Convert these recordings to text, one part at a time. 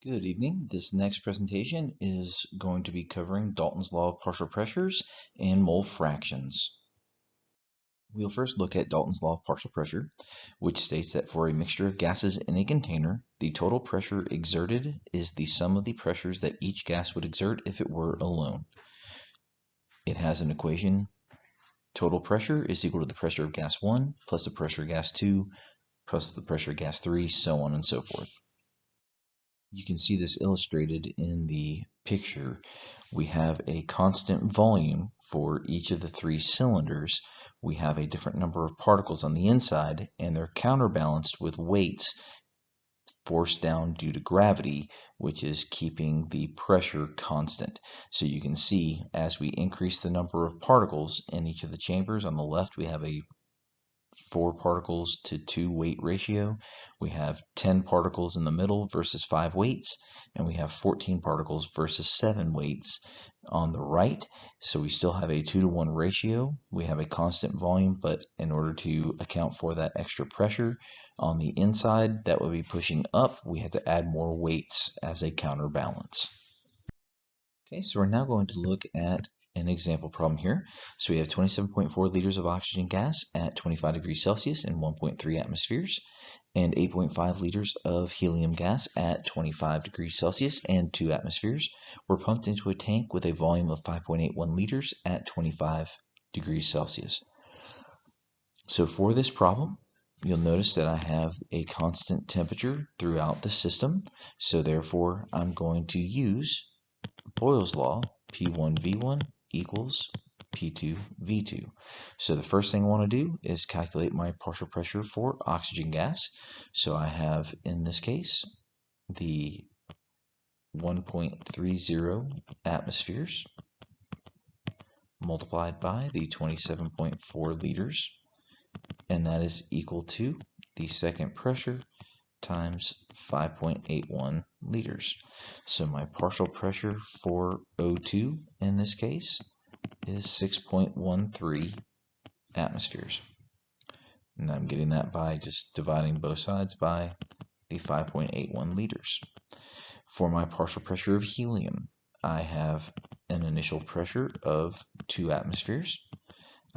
Good evening. This next presentation is going to be covering Dalton's Law of partial pressures and mole fractions. We'll first look at Dalton's Law of partial pressure, which states that for a mixture of gases in a container, the total pressure exerted is the sum of the pressures that each gas would exert if it were alone. It has an equation: total pressure is equal to the pressure of gas 1 plus the pressure of gas 2 plus the pressure of gas 3, so on and so forth. You can see this illustrated in the picture. We have a constant volume for each of the three cylinders. We have a different number of particles on the inside, and they're counterbalanced with weights forced down due to gravity, which is keeping the pressure constant. So you can see as we increase the number of particles in each of the chambers, on the left we have a 4 particles to 2 weight ratio. We have 10 particles in the middle versus 5 weights, and we have 14 particles versus 7 weights on the right. So we still have a 2-to-1 ratio. We have a constant volume, but in order to account for that extra pressure on the inside that would be pushing up, we had to add more weights as a counterbalance. Okay, so we're now going to look at an example problem here. So we have 27.4 liters of oxygen gas at 25 degrees Celsius and 1.3 atmospheres, and 8.5 liters of helium gas at 25 degrees Celsius and 2 atmospheres were pumped into a tank with a volume of 5.81 liters at 25 degrees Celsius. So for this problem, you'll notice that I have a constant temperature throughout the system. So therefore, I'm going to use Boyle's law, P1V1 equals P2V2. So the first thing I want to do is calculate my partial pressure for oxygen gas. So I have, in this case, the 1.30 atmospheres multiplied by the 27.4 liters, and that is equal to the second pressure times 5.81 liters. So my partial pressure for O2 in this case is 6.13 atmospheres. And I'm getting that by just dividing both sides by the 5.81 liters. For my partial pressure of helium, I have an initial pressure of 2 atmospheres.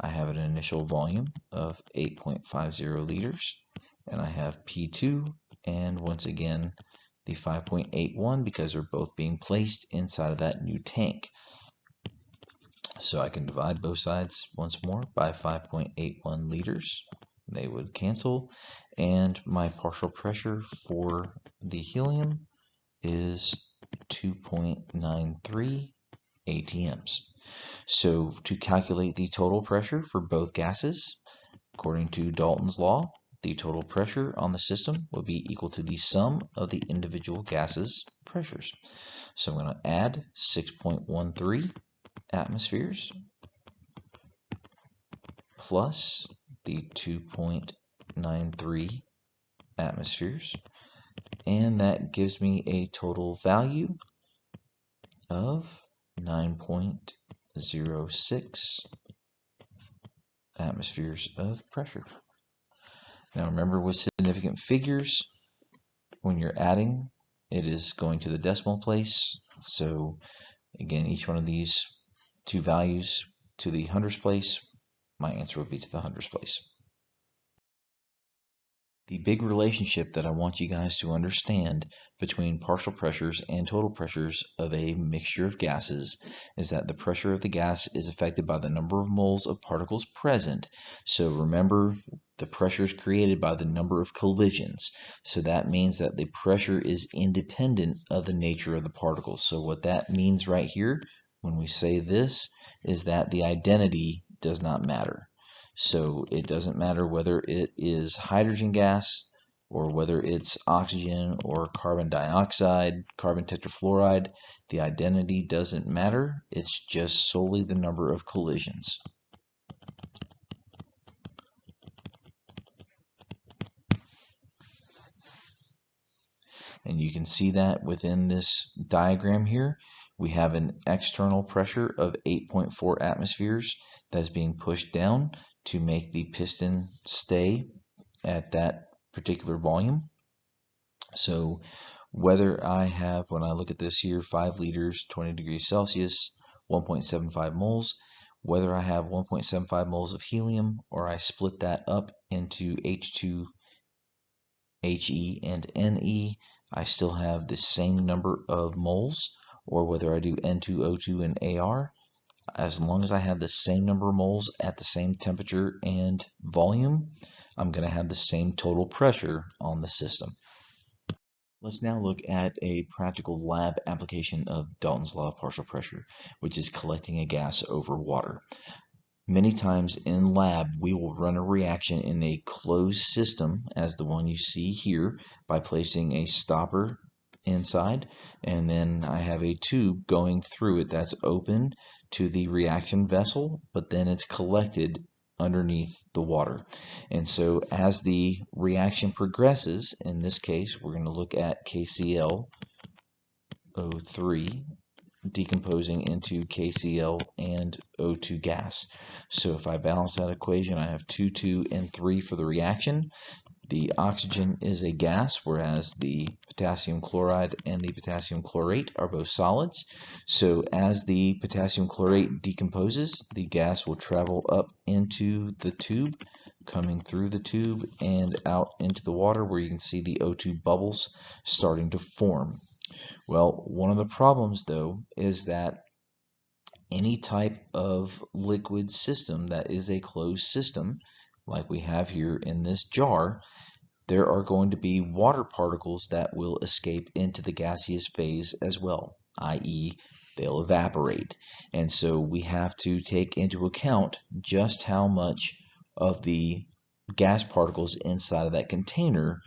I have an initial volume of 8.50 liters, and I have P2 and once again the 5.81 because they're both being placed inside of that new tank. So I can divide both sides once more by 5.81 liters. They would cancel, and my partial pressure for the helium is 2.93 atms. So to calculate the total pressure for both gases, according to Dalton's law, the total pressure on the system will be equal to the sum of the individual gases' pressures. So I'm going to add 6.13 atmospheres plus the 2.93 atmospheres, and that gives me a total value of 9.06 atmospheres of pressure. Now remember, with significant figures, when you're adding, it is going to the decimal place. So again, each one of these two values to the hundredths place, my answer would be to the hundredths place. The big relationship that I want you guys to understand between partial pressures and total pressures of a mixture of gases is that the pressure of the gas is affected by the number of moles of particles present. So remember, the pressure is created by the number of collisions. So that means that the pressure is independent of the nature of the particles. So what that means right here, when we say this, is that the identity does not matter. So it doesn't matter whether it is hydrogen gas or whether it's oxygen or carbon dioxide, carbon tetrafluoride. The identity doesn't matter. It's just solely the number of collisions. And you can see that within this diagram here, we have an external pressure of 8.4 atmospheres that's being pushed down to make the piston stay at that particular volume. So whether I have, when I look at this here, 5 liters, 20 degrees Celsius, 1.75 moles, whether I have 1.75 moles of helium or I split that up into H2, He, and Ne, I still have the same number of moles, or whether I do N2O2 and Ar, as long as I have the same number of moles at the same temperature and volume, I'm going to have the same total pressure on the system. Let's now look at a practical lab application of Dalton's law of partial pressure, which is collecting a gas over water. Many times in lab, we will run a reaction in a closed system, as the one you see here, by placing a stopper inside, and then I have a tube going through it that's open to the reaction vessel, but then it's collected underneath the water. And so as the reaction progresses, in this case, we're going to look at KClO3 decomposing into KCl and O2 gas. So if I balance that equation, I have 2, 2, and 3 for the reaction. The oxygen is a gas, whereas the potassium chloride and the potassium chlorate are both solids. So as the potassium chlorate decomposes, the gas will travel up into the tube, coming through the tube and out into the water, where you can see the O2 bubbles starting to form. Well, one of the problems, though, is that any type of liquid system that is a closed system, like we have here in this jar, there are going to be water particles that will escape into the gaseous phase as well, i.e., they'll evaporate. And so we have to take into account just how much of the gas particles inside of that container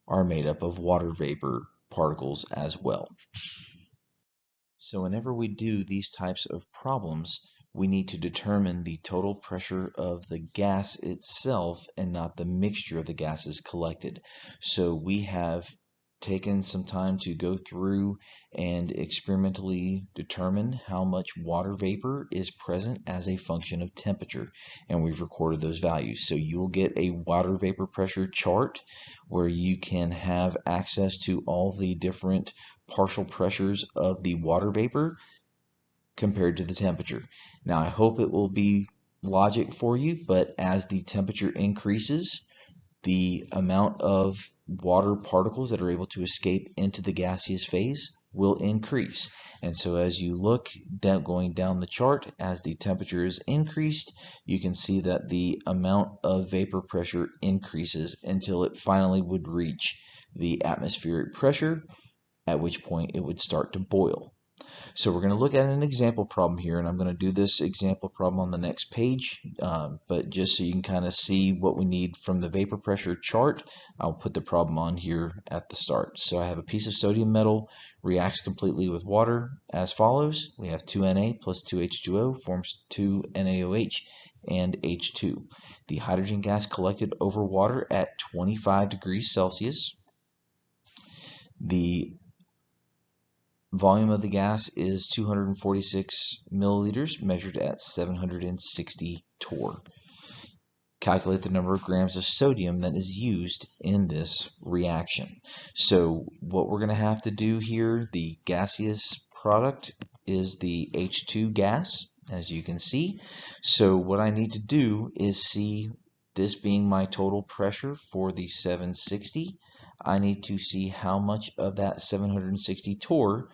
are made up of water vapor particles as well. So whenever we do these types of problems, we need to determine the total pressure of the gas itself and not the mixture of the gases collected. So we have taken some time to go through and experimentally determine how much water vapor is present as a function of temperature, and we've recorded those values. So you'll get a water vapor pressure chart where you can have access to all the different partial pressures of the water vapor compared to the temperature. Now, I hope it will be logic for you, but as the temperature increases, the amount of water particles that are able to escape into the gaseous phase will increase. And so as you look down, going down the chart, as the temperature is increased, you can see that the amount of vapor pressure increases until it finally would reach the atmospheric pressure, at which point it would start to boil. So we're going to look at an example problem here, and I'm going to do this example problem on the next page, but just so you can kind of see what we need from the vapor pressure chart, I'll put the problem on here at the start. So I have a piece of sodium metal, reacts completely with water as follows. We have 2Na plus 2H2O forms 2NaOH and H2. The hydrogen gas collected over water at 25 degrees Celsius. The volume of the gas is 246 milliliters, measured at 760 torr. Calculate the number of grams of sodium that is used in this reaction. So what we're going to have to do here, the gaseous product is the H2 gas, as you can see. So what I need to do is see, this being my total pressure for the 760, I need to see how much of that 760 torr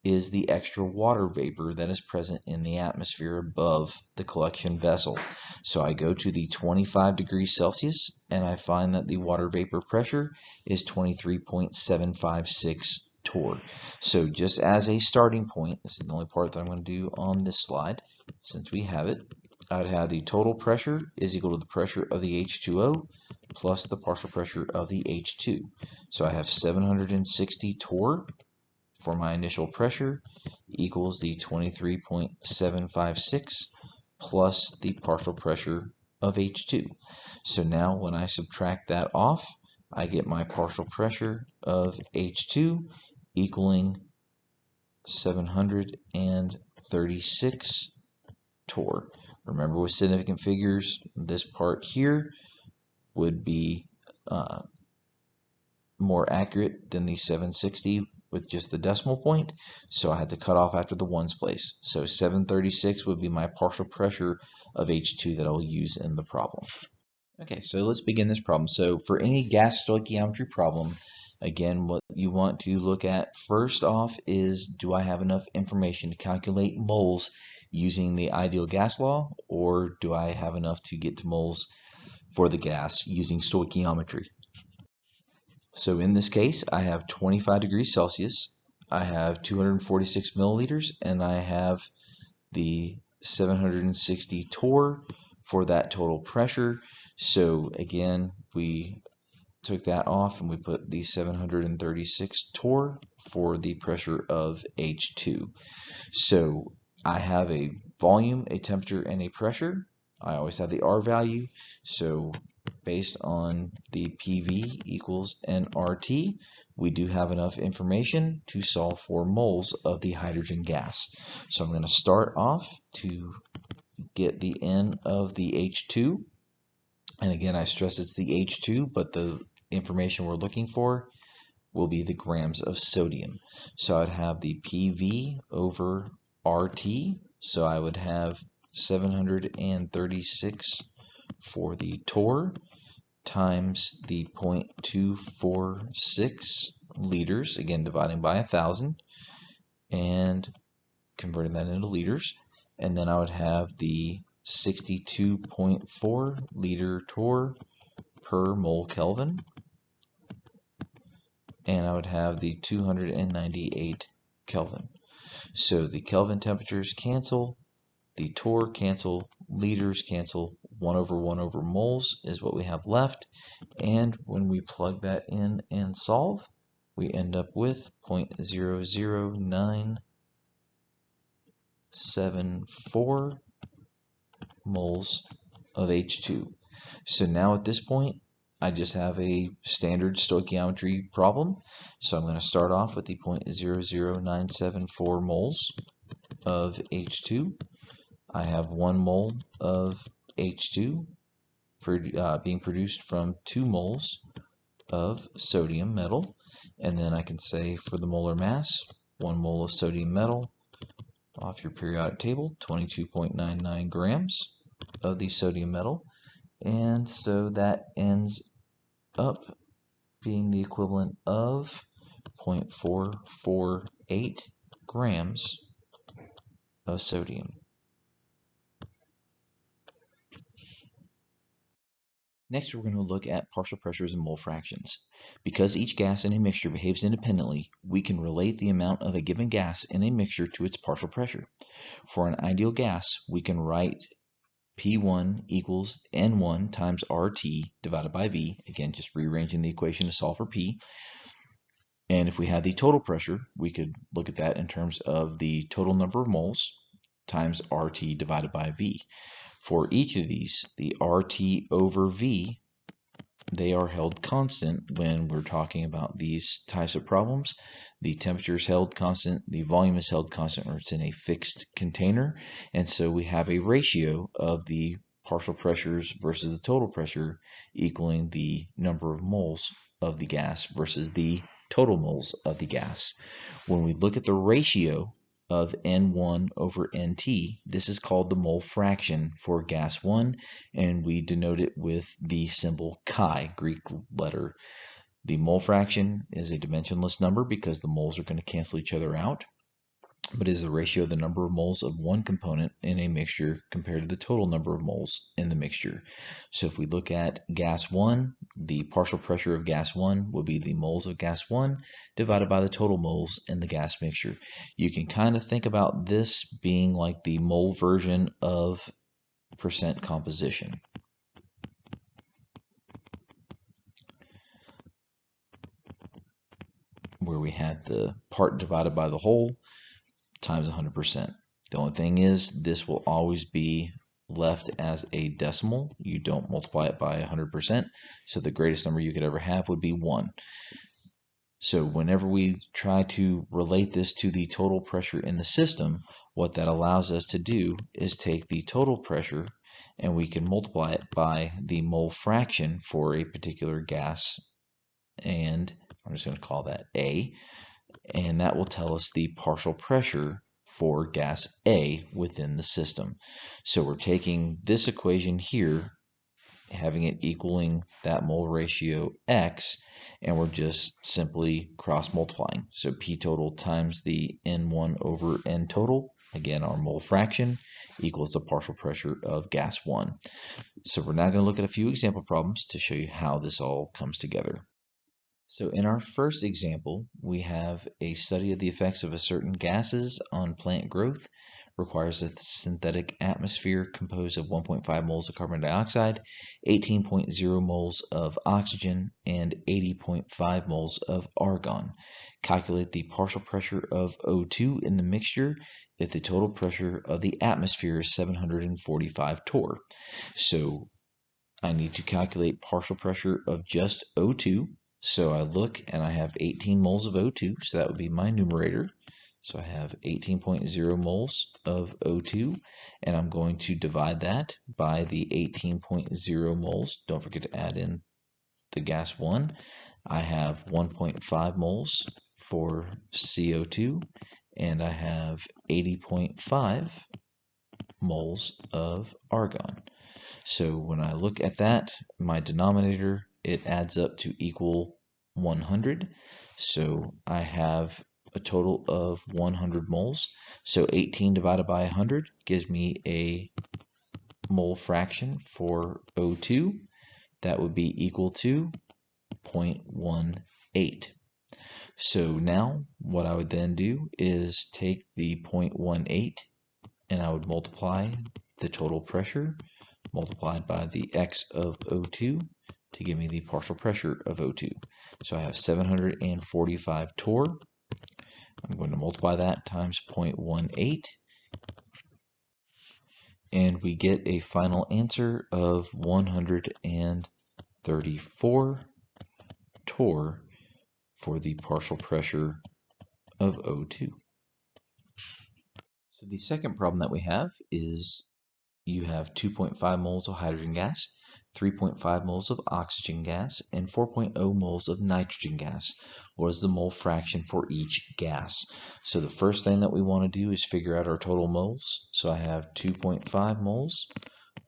is the extra water vapor that is present in the atmosphere above the collection vessel. So I go to the 25 degrees Celsius and I find that the water vapor pressure is 23.756 torr. So just as a starting point, this is the only part that I'm going to do on this slide, since we have it, I would have the total pressure is equal to the pressure of the H2O plus the partial pressure of the H2. So I have 760 torr for my initial pressure equals the 23.756 plus the partial pressure of H2. So now when I subtract that off, I get my partial pressure of H2 equaling 736 torr. Remember, with significant figures, this part here would be more accurate than the 760 with just the decimal point, so I had to cut off after the ones place. So 736 would be my partial pressure of H2 that I'll use in the problem. Okay, so let's begin this problem. So for any gas stoichiometry problem, again, what you want to look at first off is, do I have enough information to calculate moles using the ideal gas law, or do I have enough to get to moles for the gas using stoichiometry? So in this case, I have 25 degrees Celsius, I have 246 milliliters, and I have the 760 torr for that total pressure. So again, we took that off and we put the 736 torr for the pressure of H2. So I have a volume, a temperature, and a pressure. I always have the R value. So based on the PV equals nRT, we do have enough information to solve for moles of the hydrogen gas. So I'm going to start off to get the N of the H2. And again, I stress it's the H2, but the information we're looking for will be the grams of sodium. So I'd have the PV over RT. So I would have 736 for the torr times the 0.246 liters, again dividing by 1,000 and converting that into liters, and then I would have the 62.4 liter torr per mole Kelvin, and I would have the 298 Kelvin. So the Kelvin temperatures cancel, the torr cancel, liters cancel, 1 over moles is what we have left, and when we plug that in and solve, we end up with 0.00974 moles of H2. So now at this point, I just have a standard stoichiometry problem. So I'm going to start off with the 0.00974 moles of H2. I have 1 mole of H2 being produced from 2 moles of sodium metal. And then I can say for the molar mass, 1 mole of sodium metal off your periodic table, 22.99 grams of the sodium metal. And so that ends up being the equivalent of 0.448 grams of sodium. Next, we're going to look at partial pressures and mole fractions. Because each gas in a mixture behaves independently, we can relate the amount of a given gas in a mixture to its partial pressure. For an ideal gas, we can write P1 equals N1 times RT divided by V, again just rearranging the equation to solve for P. And if we had the total pressure, we could look at that in terms of the total number of moles times RT divided by V. For each of these, the RT over V, they are held constant when we're talking about these types of problems. The temperature is held constant, the volume is held constant, or it's in a fixed container. And so we have a ratio of the partial pressures versus the total pressure equaling the number of moles of the gas versus the total moles of the gas. When we look at the ratio of N1 over NT, this is called the mole fraction for gas 1, and we denote it with the symbol chi, Greek letter. The mole fraction is a dimensionless number because the moles are going to cancel each other out, but is the ratio of the number of moles of one component in a mixture compared to the total number of moles in the mixture. So if we look at gas 1, the partial pressure of gas 1 will be the moles of gas 1 divided by the total moles in the gas mixture. You can kind of think about this being like the mole version of percent composition, where we had the part divided by the whole times 100%. The only thing is, this will always be left as a decimal. You don't multiply it by 100%, so the greatest number you could ever have would be 1. So whenever we try to relate this to the total pressure in the system, what that allows us to do is take the total pressure and we can multiply it by the mole fraction for a particular gas, and I'm just going to call that A, and that will tell us the partial pressure for gas A within the system. So we're taking this equation here, having it equaling that mole ratio X, and we're just simply cross multiplying. So P total times the N1 over N total, again our mole fraction, equals the partial pressure of gas 1. So we're now going to look at a few example problems to show you how this all comes together. So in our first example, we have a study of the effects of a certain gases on plant growth. Requires a synthetic atmosphere composed of 1.5 moles of carbon dioxide, 18.0 moles of oxygen, and 80.5 moles of argon. Calculate the partial pressure of O2 in the mixture if the total pressure of the atmosphere is 745 torr. So I need to calculate partial pressure of just O2. So I look and I have 18 moles of O2, so that would be my numerator. So I have 18.0 moles of O2, and I'm going to divide that by the 18.0 moles. Don't forget to add in the gas 1. I have 1.5 moles for CO2, and I have 80.5 moles of argon. So when I look at that, my denominator, it adds up to equal 100. So I have a total of 100 moles. So 18 divided by 100 gives me a mole fraction for O2. That would be equal to 0.18. So now what I would then do is take the 0.18 and I would multiply the total pressure multiplied by the X of O2 to give me the partial pressure of O2. So I have 745 torr. I'm going to multiply that times 0.18, and we get a final answer of 134 torr for the partial pressure of O2. So the second problem that we have is you have 2.5 moles of hydrogen gas, 3.5 moles of oxygen gas, and 4.0 moles of nitrogen gas. What is the mole fraction for each gas? So the first thing that we want to do is figure out our total moles. So I have 2.5 moles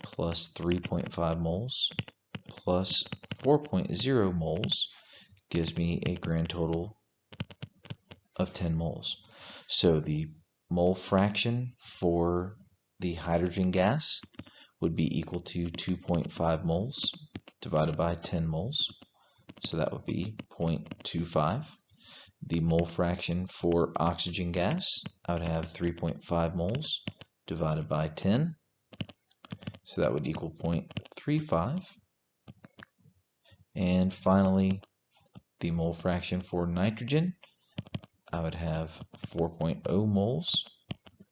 plus 3.5 moles plus 4.0 moles gives me a grand total of 10 moles. So the mole fraction for the hydrogen gas would be equal to 2.5 moles divided by 10 moles. So that would be 0.25. The mole fraction for oxygen gas, I would have 3.5 moles divided by 10. So that would equal 0.35. And finally, the mole fraction for nitrogen, I would have 4.0 moles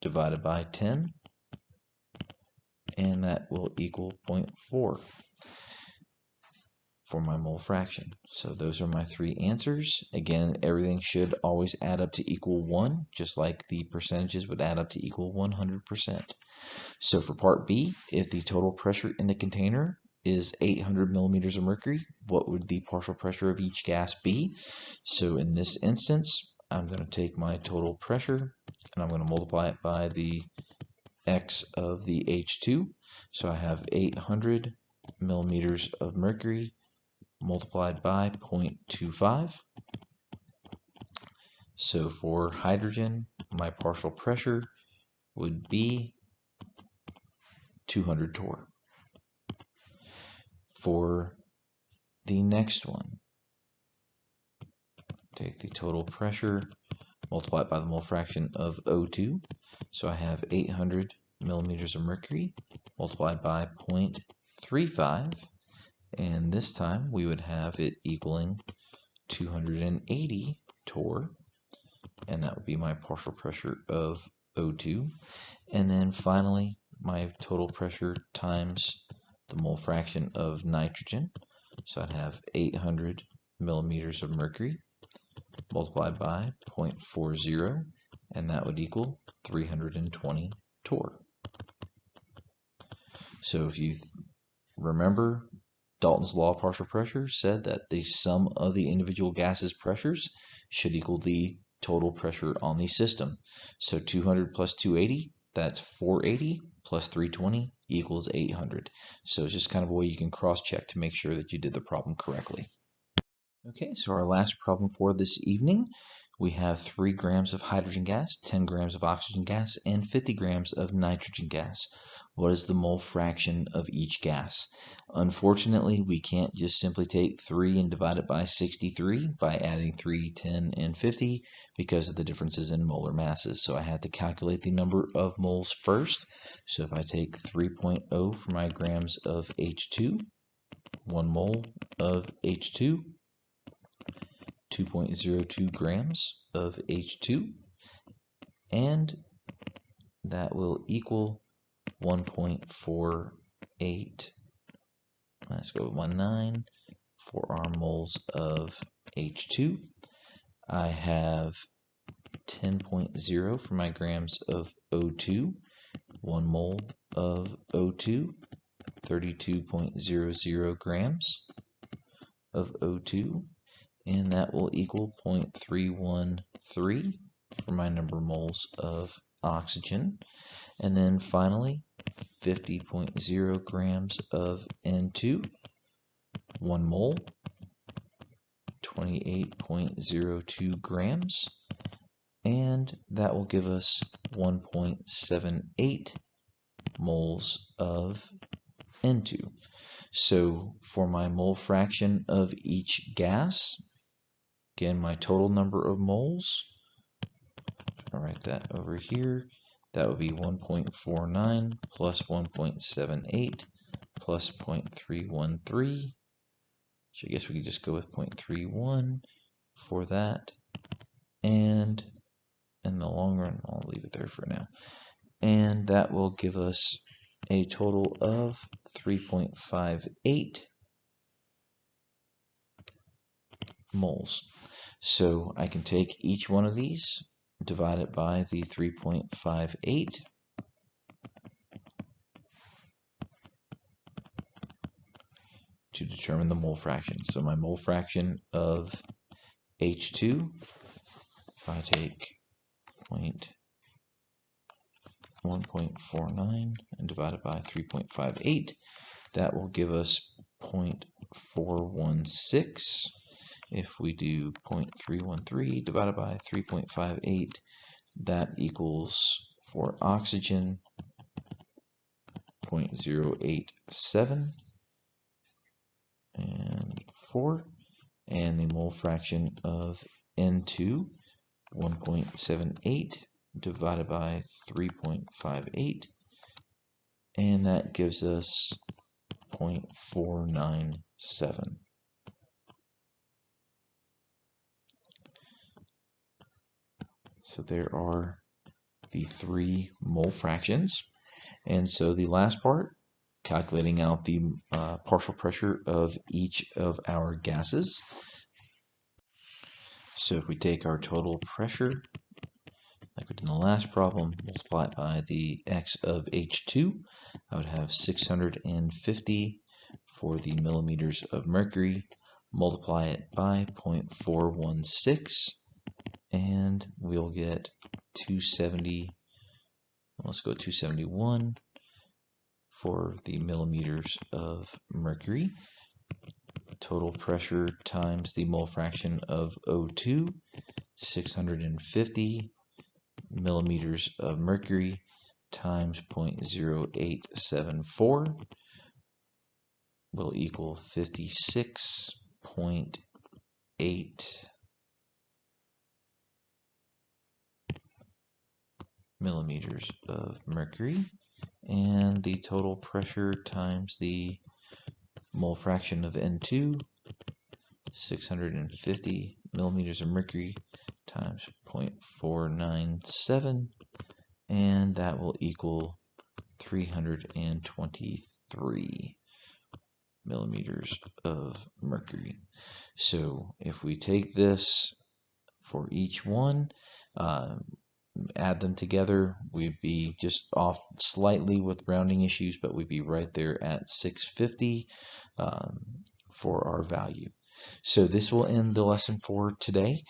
divided by 10. And that will equal 0.4 for my mole fraction. So those are my three answers. Again, everything should always add up to equal 1, just like the percentages would add up to equal 100%. So for part B, if the total pressure in the container is 800 millimeters of mercury, what would the partial pressure of each gas be? So in this instance, I'm going to take my total pressure and I'm going to multiply it by the X of the H2. So I have 800 millimeters of mercury multiplied by 0.25. So for hydrogen, my partial pressure would be 200 torr. For the next one, take the total pressure multiplied by the mole fraction of O2. So I have 800 millimeters of mercury multiplied by 0.35, and this time we would have it equaling 280 torr, and that would be my partial pressure of O2. And then finally, my total pressure times the mole fraction of nitrogen. So I'd have 800 millimeters of mercury multiplied by 0.40, and that would equal 320 torr. So if you remember Dalton's law of partial pressure said that the sum of the individual gases' pressures should equal the total pressure on the system. So 200 plus 280, that's 480, plus 320 equals 800. So it's just kind of a way you can cross-check to make sure that you did the problem correctly. Okay, so our last problem for this evening, we have 3 grams of hydrogen gas, 10 grams of oxygen gas, and 50 grams of nitrogen gas. What is the mole fraction of each gas? Unfortunately, we can't just simply take 3 and divide it by 63 by adding 3, 10, and 50 because of the differences in molar masses. So I had to calculate the number of moles first. So if I take 3.0 for my grams of H2, 1 mole of H2, 2.02 grams of H2, and that will equal 1.48, let's go with 19 for our moles of H2. I have 10.0 for my grams of O2, 1 mole of O2, 32.00 grams of O2, and that will equal 0.313 for my number of moles of oxygen. And then finally, 50.0 grams of N2, 1 mole, 28.02 grams, and that will give us 1.78 moles of N2. So for my mole fraction of each gas, again, my total number of moles, I'll write that over here. That would be 1.49 plus 1.78 plus 0.313. So I guess we could just go with 0.31 for that. And in the long run, I'll leave it there for now. And that will give us a total of 3.58 moles. So I can take each one of these, divide it by the 3.58, to determine the mole fraction. So my mole fraction of H2, if I take 1.49 and divide it by 3.58, that will give us 0.416. If we do 0.313 divided by 3.58, that equals, for oxygen, 0.087 and 4, and the mole fraction of N2, 1.78 divided by 3.58, and that gives us 0.497. So there are the 3 mole fractions. And so the last part, calculating out the partial pressure of each of our gases. So if we take our total pressure, like we did in the last problem, multiply it by the x of H2, I would have 650 for the millimeters of mercury, multiply it by 0.416, and we'll get 270, let's go 271 for the millimeters of mercury. Total pressure times the mole fraction of O2, 650 millimeters of mercury times 0.0874 will equal 56.8 millimeters of mercury, and the total pressure times the mole fraction of N2, 650 millimeters of mercury times 0.497, and that will equal 323 millimeters of mercury. So if we take this for each one, add them together, we'd be just off slightly with rounding issues, but we'd be right there at 650 for our value. So this will end the lesson for today.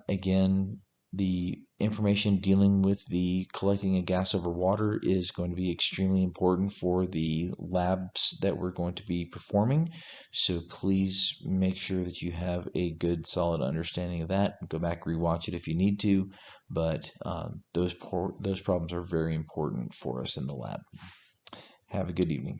Again, the information dealing with the collecting a gas over water is going to be extremely important for the labs that we're going to be performing. So please make sure that you have a good solid understanding of that. Go back, rewatch it if you need to, but those problems are very important for us in the lab. Have a good evening.